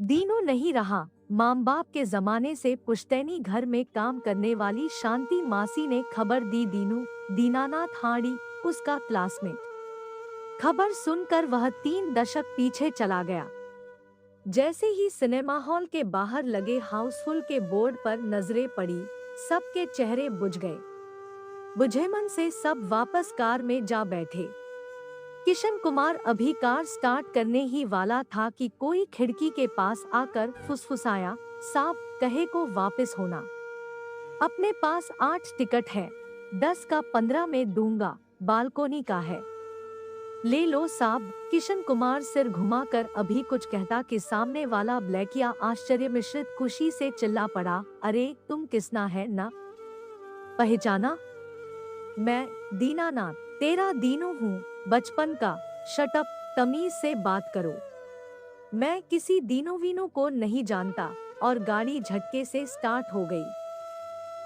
दीनू नहीं रहा। माँ बाप के जमाने से पुश्तैनी घर में काम करने वाली शांति मासी ने खबर दी दीनू, दीनानाथ हाड़ी, उसका क्लासमेट। खबर सुनकर वह 3 दशक पीछे चला गया। जैसे ही सिनेमा हॉल के बाहर लगे हाउसफुल के बोर्ड पर नजरें पड़ी, सबके चेहरे बुझ गए। बुझे मन से सब वापस कार में जा बैठे। किशन कुमार अभी कार स्टार्ट करने ही वाला था कि कोई खिड़की के पास आकर फुसफुसाया, साहब कहे को वापस होना। अपने पास 8 टिकट है, 10 का 15 में दूंगा, बालकोनी का है। ले लो साहब। किशन कुमार सिर घुमाकर अभी कुछ कहता कि सामने वाला ब्लैकिया आश्चर्य मिश्रित खुशी से चिल्ला पड़ा, अरे तुम किसना है ना पहचाना? मैं दीनानाथ, तेरा दीनू हूँ, बचपन का। शटअप, तमीज से बात करो। मैं किसी दीनू वीनू को नहीं जानता। और गाड़ी झटके से स्टार्ट हो गई।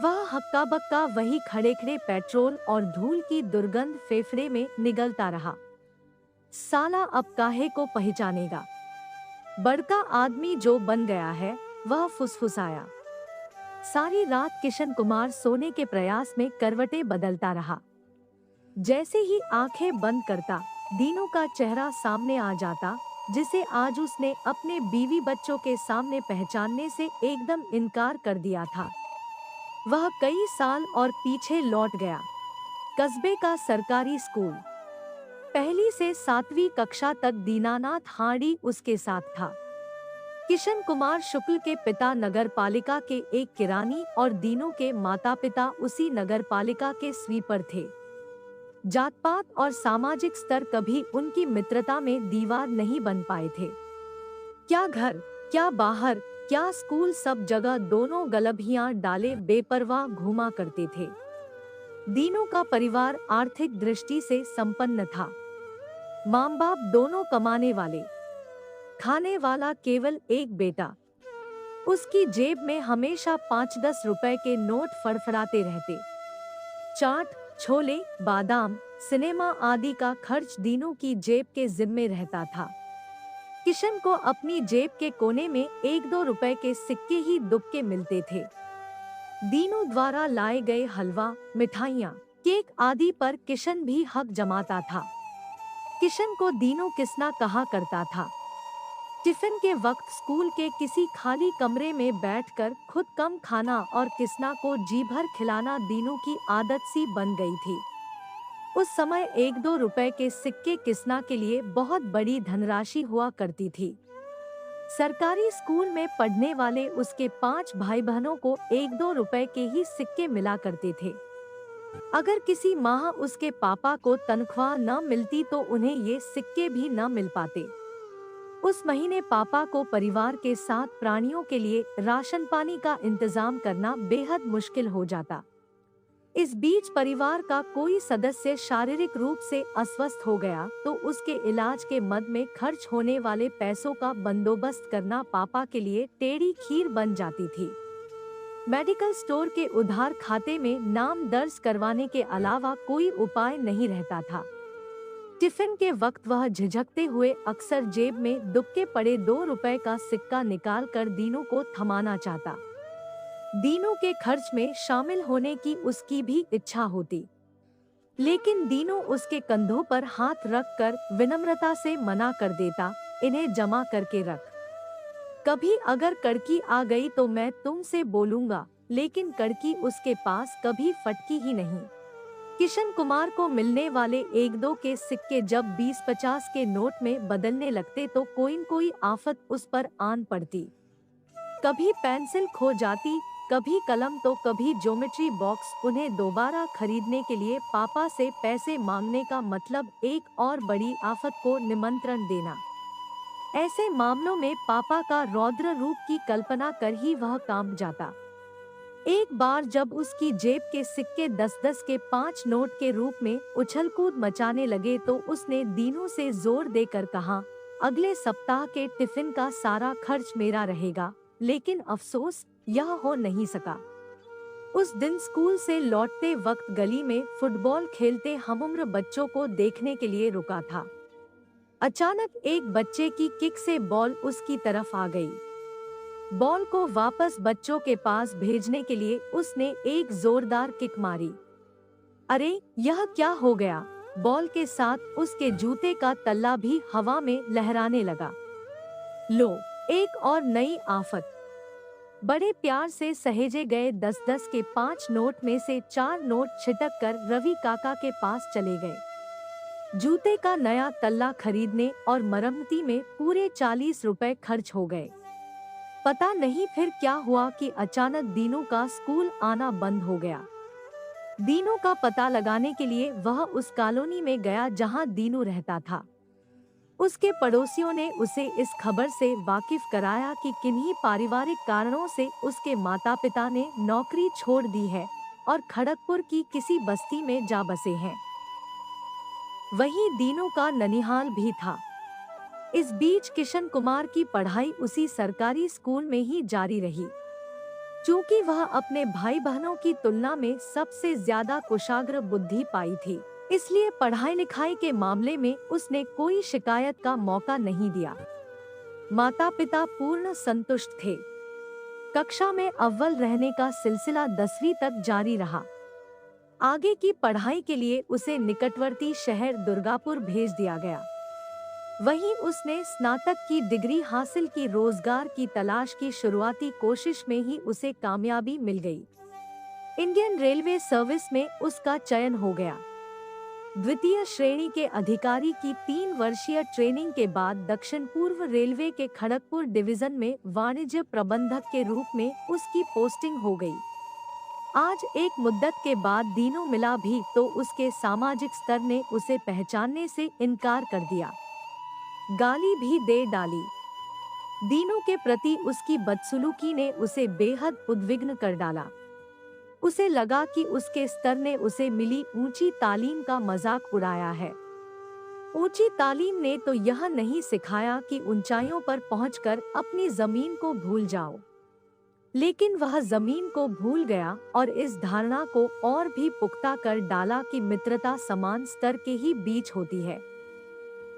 वह हक्का बक्का वही खड़े खड़े पेट्रोल और धूल की दुर्गंध फेफड़े में निगलता रहा। साला अब काहे को पहचानेगा? बड़का आदमी जो बन गया है, वह फुसफुसाया। सारी रात किशन कुमार सोने के प्रयास में करवटें बदलता रहा। जैसे ही आंखें बंद करता, दीनू का चेहरा सामने आ जाता, जिसे आज उसने अपने बीवी बच्चों के सामने पहचानने से एकदम इनकार कर दिया था। वह कई साल और पीछे लौट गया। कस्बे का सरकारी स्कूल। 1 से 7वीं कक्षा तक दीनानाथ हाड़ी उसके साथ था। किशन कुमार शुक्ल के पिता नगर पालिका के एक किरानी और दीनू के माता पिता उसी नगर पालिका के स्वीपर थे। जात पात और सामाजिक स्तर कभी उनकी मित्रता में दीवार नहीं बन पाए थे। क्या घर, क्या बाहर, क्या स्कूल, सब जगह दोनों गलभियां डाले बेपरवाह घूमा करते थे। दीनू का परिवार आर्थिक दृष्टि से संपन्न था। माँ बाप दोनों कमाने वाले, खाने वाला केवल एक बेटा। उसकी जेब में हमेशा 5-10 रुपए के नोट फड़फड़ाते रहते। चाट, छोले, बादाम, सिनेमा आदि का खर्च दीनू की जेब के जिम्मे रहता था। किशन को अपनी जेब के कोने में 1-2 रुपए के सिक्के ही दुबके मिलते थे। दीनू द्वारा लाए गए हलवा, मिठाइयाँ, केक आदि पर किशन भी हक जमाता था। किशन को दीनू किसना कहा करता था। टिफिन के वक्त स्कूल के किसी खाली कमरे में बैठकर खुद कम खाना और किसना को जी भर खिलाना दीनू की आदत सी बन गई थी। उस समय 1-2 रुपए के सिक्के किसना के लिए बहुत बड़ी धनराशि हुआ करती थी। सरकारी स्कूल में पढ़ने वाले उसके 5 भाई बहनों को 1-2 रुपए के ही सिक्के मिला करते थे। अगर किसी माह उसके पापा को तनख्वाह न मिलती तो उन्हें ये सिक्के भी न मिल पाते। उस महीने पापा को परिवार के साथ प्राणियों के लिए राशन पानी का इंतजाम करना बेहद मुश्किल हो जाता। इस बीच परिवार का कोई सदस्य शारीरिक रूप से अस्वस्थ हो गया तो उसके इलाज के मद में खर्च होने वाले पैसों का बंदोबस्त करना पापा के लिए टेढ़ी खीर बन जाती थी। मेडिकल स्टोर के उधार खाते में नाम दर्ज करवाने के अलावा कोई उपाय नहीं रहता था। टिफिन के वक्त वह झिझकते हुए अक्सर जेब में दुबके पड़े 2 रुपए का सिक्का निकाल कर दीनू को थमाना चाहता। दीनू के खर्च में शामिल होने की उसकी भी इच्छा होती, लेकिन दीनू उसके कंधों पर हाथ रखकर विनम्रता से मना कर देता, इन्हें जमा करके रख। कभी अगर कड़की आ गई तो मैं तुमसे बोलूंगा, लेकिन कड़की उसके पास कभी फटकी ही नहीं। किशन कुमार को मिलने वाले 1-2 के सिक्के जब 20-50 के नोट में बदलने लगते तो कोई आफत उस पर आन पड़ती। कभी पेंसिल खो जाती, कभी कलम तो कभी ज्योमेट्री बॉक्स। उन्हें दोबारा खरीदने के लिए पापा से पैसे मांगने का मतलब एक और बड़ी आफत को निमंत्रण देना। ऐसे मामलों में पापा का रौद्र रूप की कल्पना कर ही वह कांप जाता। एक बार जब उसकी जेब के सिक्के 10-10 के 5 नोट के रूप में उछल कूद मचाने लगे तो उसने दीनू से जोर देकर कहा, अगले सप्ताह के टिफिन का सारा खर्च मेरा रहेगा। लेकिन अफसोस, यह हो नहीं सका। उस दिन स्कूल से लौटते वक्त गली में फुटबॉल खेलते हमउम्र बच्चों को देखने के लिए रुका था। अचानक एक बच्चे की किक से बॉल उसकी तरफ आ गई। बॉल को वापस बच्चों के पास भेजने के लिए उसने एक जोरदार किक मारी। अरे, यह क्या हो गया? बॉल के साथ उसके जूते का तल्ला भी हवा में लहराने लगा। लो, एक और नई आफत। बड़े प्यार से सहेजे गए 10-10 के 5 नोट में से 4 नोट छिटक कर रवि काका के पास चले गए। जूते का नया तल्ला खरीदने और मरम्मती में पूरे 40 रुपए खर्च हो गए। पता नहीं फिर क्या हुआ कि अचानक दीनू का स्कूल आना बंद हो गया। दीनू का पता लगाने के लिए वह उस कॉलोनी में गया जहां दीनू रहता था। उसके पड़ोसियों ने उसे इस खबर से वाकिफ कराया कि किन्हीं पारिवारिक कारणों से उसके माता-पिता ने नौकरी छोड़ दी है और खड़गपुर की किसी बस्ती में जा बसे हैं। वहीं दीनू का ननिहाल भी था। इस बीच किशन कुमार की पढ़ाई उसी सरकारी स्कूल में ही जारी रही। चूंकि वह अपने भाई बहनों की तुलना में सबसे ज्यादा कुशाग्र बुद्धि पाई थी, इसलिए पढ़ाई लिखाई के मामले में उसने कोई शिकायत का मौका नहीं दिया। माता पिता पूर्ण संतुष्ट थे। कक्षा में अव्वल रहने का सिलसिला 10वीं तक जारी रहा। आगे की पढ़ाई के लिए उसे निकटवर्ती शहर दुर्गापुर भेज दिया गया। वहीं उसने स्नातक की डिग्री हासिल की। रोजगार की तलाश की शुरुआती कोशिश में ही उसे कामयाबी मिल गई। इंडियन रेलवे सर्विस में उसका चयन हो गया। द्वितीय श्रेणी के अधिकारी की 3 वर्षीय ट्रेनिंग के बाद दक्षिण पूर्व रेलवे के खड़गपुर डिवीजन में वाणिज्य प्रबंधक के रूप में उसकी पोस्टिंग हो गई। आज एक मुद्दत के बाद दीनू मिला भी तो उसके सामाजिक स्तर ने उसे पहचानने से इनकार कर दिया। गाली भी दे डाली। दीनू के प्रति उसकी बदसलूकी ने उसे बेहद उद्विग्न कर डाला। उसे लगा कि उसके स्तर ने उसे मिली ऊंची तालीम का मजाक उड़ाया है। ऊंची तालीम ने तो यह नहीं सिखाया कि ऊंचाइयों पर पहुंचकर अपनी जमीन को भूल जाओ, लेकिन वह जमीन को भूल गया और इस धारणा को और भी पुख्ता कर डाला कि मित्रता समान स्तर के ही बीच होती है।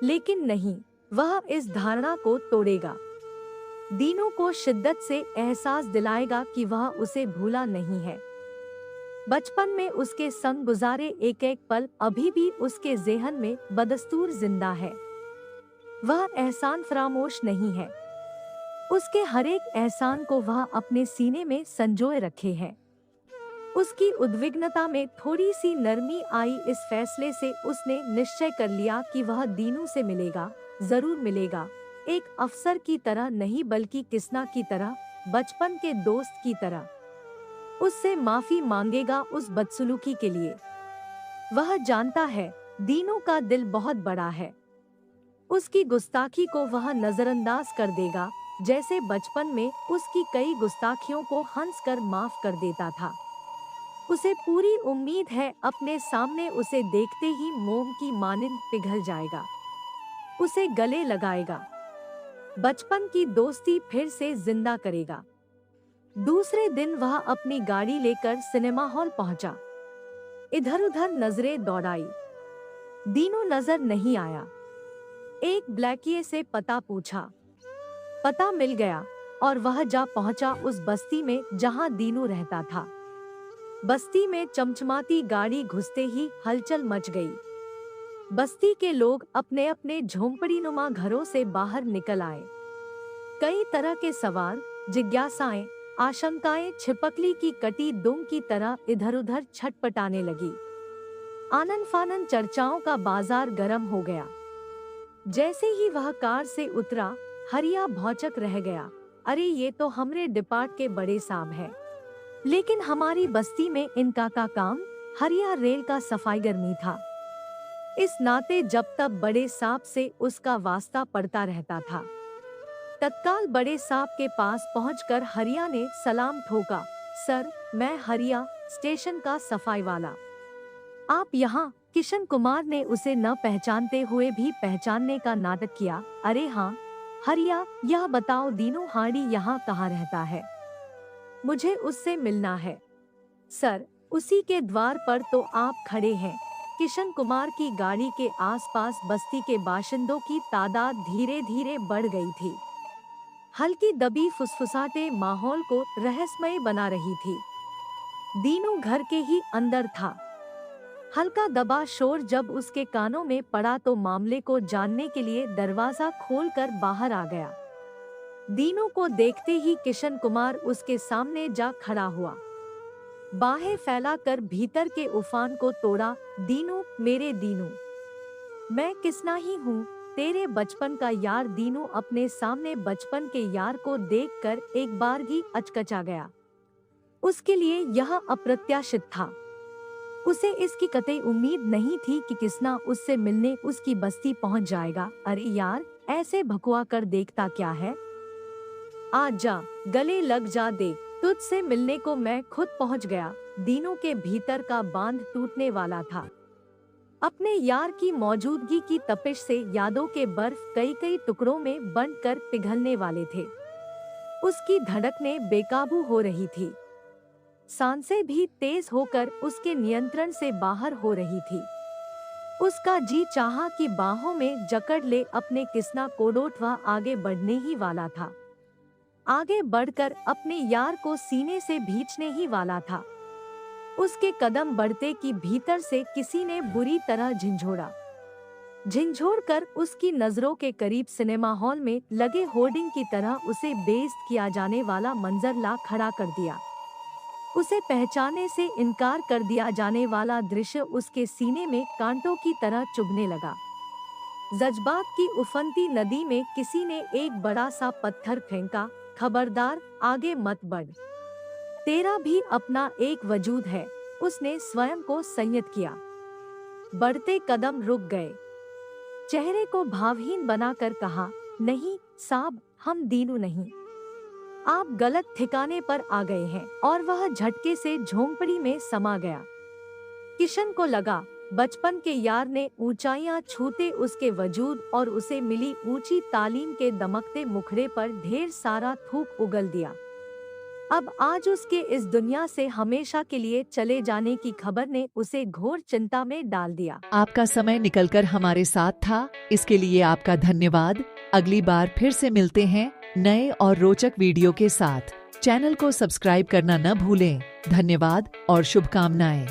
लेकिन नहीं, वह इस धारणा को तोड़ेगा। दीनू को शिद्दत से एहसास दिलाएगा कि वह उसे भूला नहीं है। बचपन में उसके संग गुजारे एक एक पल अभी भी उसके ज़हन में बदस्तूर जिंदा है। वह एहसान फरामोश नहीं है। उसके हर एक एहसान को वह अपने सीने में संजोए रखे है। उसकी उद्विग्नता में थोड़ी सी नरमी आई। इस फैसले से उसने निश्चय कर लिया कि वह दीनू से मिलेगा, जरूर मिलेगा। एक अफसर की तरह नहीं बल्कि किसना की तरह, बचपन के दोस्त की तरह। उससे माफी मांगेगा उस बदसलूकी के लिए। वह जानता है दीनू का दिल बहुत बड़ा है। उसकी गुस्ताखी को वह नजरअंदाज कर देगा, जैसे बचपन में उसकी कई गुस्ताखियों को हंसकर माफ कर देता था। उसे पूरी उम्मीद है अपने सामने उसे देखते ही मोम की मानिंद पिघल जाएगा, उसे गले लगाएगा, बचपन की दोस्ती फिर से जिंदा करेगा। दूसरे दिन वह अपनी गाड़ी लेकर सिनेमा हॉल पहुंचा। इधर-उधर नजरें दौड़ाई, दीनू नजर नहीं आया। एक ब्लैकिए से पता पूछा, पता मिल गया और वह जा पहुंचा उस बस्ती में जहां दीनू रहता था। बस्ती में चमचमाती गाड़ी घुसते ही हलचल मच गई। बस्ती के लोग अपने अपने झोंपड़ीनुमा घरों से बाहर निकल आए। कई तरह के सवाल, जिज्ञासाएं, आशंकाएं छिपकली की कटी दुम की तरह इधर-उधर छटपटाने लगी। आनन-फानन चर्चाओं का बाजार गर्म हो गया। जैसे ही वह कार से उतरा, हरिया भौचक रह गया। अरे, ये तो हमरे डिपार्ट के बड़े साहब हैं। लेकिन हमारी बस्ती में इनका का काम? हरिया रेल का सफाईकर्मी था। इस नाते जब तब बड़े साहब से उसका वास्ता पड़ता रहता था। तत्काल बड़े साहब के पास पहुंचकर हरिया ने सलाम ठोका। सर, मैं हरिया, स्टेशन का सफाई वाला। आप यहाँ? किशन कुमार ने उसे न पहचानते हुए भी पहचानने का नाटक किया। अरे हाँ हरिया, यह बताओ दीनू हाड़ी यहाँ कहाँ रहता है? मुझे उससे मिलना है। सर, उसी के द्वार पर तो आप खड़े हैं। किशन कुमार की गाड़ी के आसपास बस्ती के बाशिंदों की तादाद धीरे धीरे बढ़ गई थी। हल्की दबी फुसफुसाहटें माहौल को रहस्यमय बना रही थी। दीनू घर के ही अंदर था। हल्का दबा शोर जब उसके कानों में पड़ा तो मामले को जानने के लिए दरवाजा खोलकर बाहर आ गया। दीनू को देखते ही किशन कुमार उसके सामने जा खड़ा हुआ। बाहें फैलाकर भीतर के उफान को तोड़ा। दीनू, मेरे दीनू, मैं किसना ही हूँ, तेरे बचपन का यार। दीनू अपने सामने बचपन के यार को देखकर एक बार ही अचकचा गया। उसके लिए यह अप्रत्याशित था। उसे इसकी कतई उम्मीद नहीं थी कि किसना उससे मिलने उसकी बस्ती पहुंच जाएगा। अरे यार, ऐसे भकुआ कर देखता क्या है, आ जा, गले लग जा, देख, तुझसे मिलने को मैं खुद पहुंच गया। दीनू के भीतर का बांध टूटने वाला था। अपने यार की मौजूदगी की तपिश से यादों के बर्फ कई कई टुकड़ों में बंटकर पिघलने वाले थे। उसकी धड़कनें बेकाबू हो रही थी। सांसें भी तेज होकर उसके नियंत्रण से बाहर हो रही थी। उसका जी चाहा कि बाहों में जकड़ ले अपने किसना कोडोट। वह आगे बढ़ने ही वाला था। आगे बढ़कर अपने यार को सीने से भींचने ही वाला था। उसके कदम बढ़ते कि भीतर से किसी ने बुरी तरह झिंझोड़ा। झिंझोड़कर उसकी नजरों के करीब सिनेमा हॉल में लगे होर्डिंग की तरह उसे बेइज्जत किया जाने वाला मंजर ला खड़ा कर दिया। उसे पहचाने से इनकार कर दिया जाने वाला दृश्य उसके सीने में कांटों की तरह चुभने लगा। जज्बात की उफनती नदी में किसी ने एक बड़ा सा पत्थर फेंका। खबरदार, आगे मत बढ़, तेरा भी अपना एक वजूद है। उसने स्वयं को संयत किया। बढ़ते कदम रुक गए। चेहरे को भावहीन बनाकर कहा, नहीं साहब, हम दीनू नहीं, आप गलत ठिकाने पर आ गए हैं। और वह झटके से झोंपड़ी में समा गया। किशन को लगा बचपन के यार ने ऊंचाइयां छूते उसके वजूद और उसे मिली ऊंची तालीम के दमकते मुखड़े पर ढेर सारा थूक उगल दिया। अब आज उसके इस दुनिया से हमेशा के लिए चले जाने की खबर ने उसे घोर चिंता में डाल दिया। आपका समय निकलकर हमारे साथ था, इसके लिए आपका धन्यवाद। अगली बार फिर से मिलते हैं नए और रोचक वीडियो के साथ। चैनल को सब्सक्राइब करना न भूलें। धन्यवाद और शुभकामनाएं।